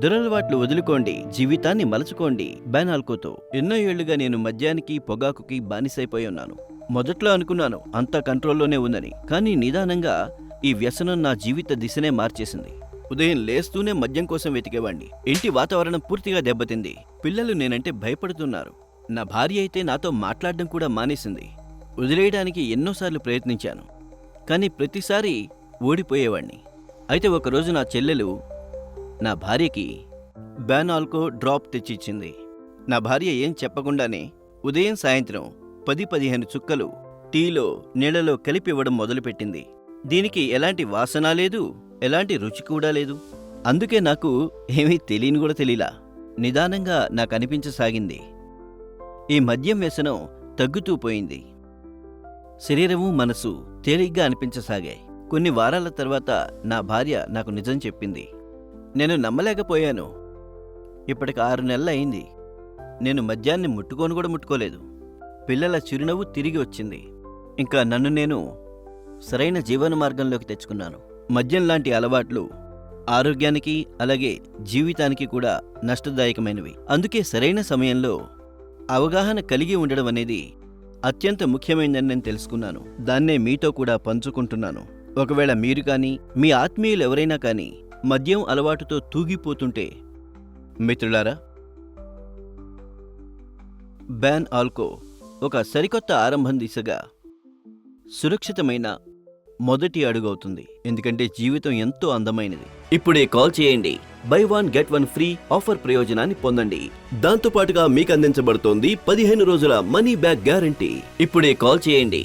దురలవాట్లు వదులుకోండి, జీవితాన్ని మలచుకోండి. బ్యాన్ ఆల్కోతో. ఎన్నో ఏళ్లుగా నేను మద్యానికి, పొగాకుకి బానిసైపోయి ఉన్నాను. మొదట్లో అనుకున్నాను అంతా కంట్రోల్లోనే ఉందని, కానీ నిదానంగా ఈ వ్యసనం నా జీవిత దిశనే మార్చేసింది. ఉదయం లేస్తూనే మద్యం కోసం వెతికేవాణ్ణి. ఇంటి వాతావరణం పూర్తిగా దెబ్బతింది. పిల్లలు నేనంటే భయపడుతున్నారు. నా భార్య అయితే నాతో మాట్లాడడం కూడా మానేసింది. వదిలేయడానికి ఎన్నోసార్లు ప్రయత్నించాను, కానీ ప్రతిసారి ఓడిపోయేవాణ్ణి. అయితే ఒకరోజు నా చెల్లెలు నా భార్యకి బ్యాన్ ఆల్కో డ్రాప్ తెచ్చిచ్చింది. నా భార్య ఏం చెప్పకుండానే ఉదయం సాయంత్రం 10-15 చుక్కలు టీలో, నీళ్లలో కలిపి ఇవ్వడం మొదలుపెట్టింది. దీనికి ఎలాంటి వాసన లేదు, ఎలాంటి రుచి కూడా లేదు. అందుకే నాకు ఏమీ తెలియని కూడా తెలీలా. నిదానంగా నాకు అనిపించసాగింది, ఈ మద్యం వ్యసనం తగ్గుతూ పోయింది. శరీరము, మనసు తేలిగ్గా అనిపించసాగాయి. కొన్ని వారాల తర్వాత నా భార్య నాకు నిజం చెప్పింది. నేను నమ్మలేకపోయాను. ఇప్పటికి 6 నెలలు అయింది. నేను మద్యాన్ని ముట్టుకోను కూడా ముట్టుకోలేదు. పిల్లల చిరునవ్వు తిరిగి వచ్చింది. ఇంకా నన్ను నేను సరైన జీవన మార్గంలోకి తెచ్చుకున్నాను. మద్యం లాంటి అలవాట్లు ఆరోగ్యానికి, అలాగే జీవితానికి కూడా నష్టదాయకమైనవి. అందుకే సరైన సమయంలో అవగాహన కలిగి ఉండడం అనేది అత్యంత ముఖ్యమైనదని నేను తెలుసుకున్నాను. దాన్నే మీతో కూడా పంచుకుంటున్నాను. ఒకవేళ మీరు కానీ, మీ ఆత్మీయులు ఎవరైనా కానీ మద్యం అలవాటుతో తూగిపోతుంటే, మిత్రులారా, బ్యాన్ ఆల్కో ఒక సరికొత్త ఆరంభం దిశగా సురక్షితమైన మొదటి అడుగవుతుంది. ఎందుకంటే జీవితం ఎంతో అందమైనది. ఇప్పుడే కాల్ చేయండి. బై 1 గెట్ 1 ఫ్రీ ఆఫర్ ప్రయోజనాన్ని పొందండి. దాంతో పాటుగా మీకు అందించబడుతోంది 15 రోజుల మనీ బ్యాక్ గ్యారంటీ. ఇప్పుడే కాల్ చేయండి.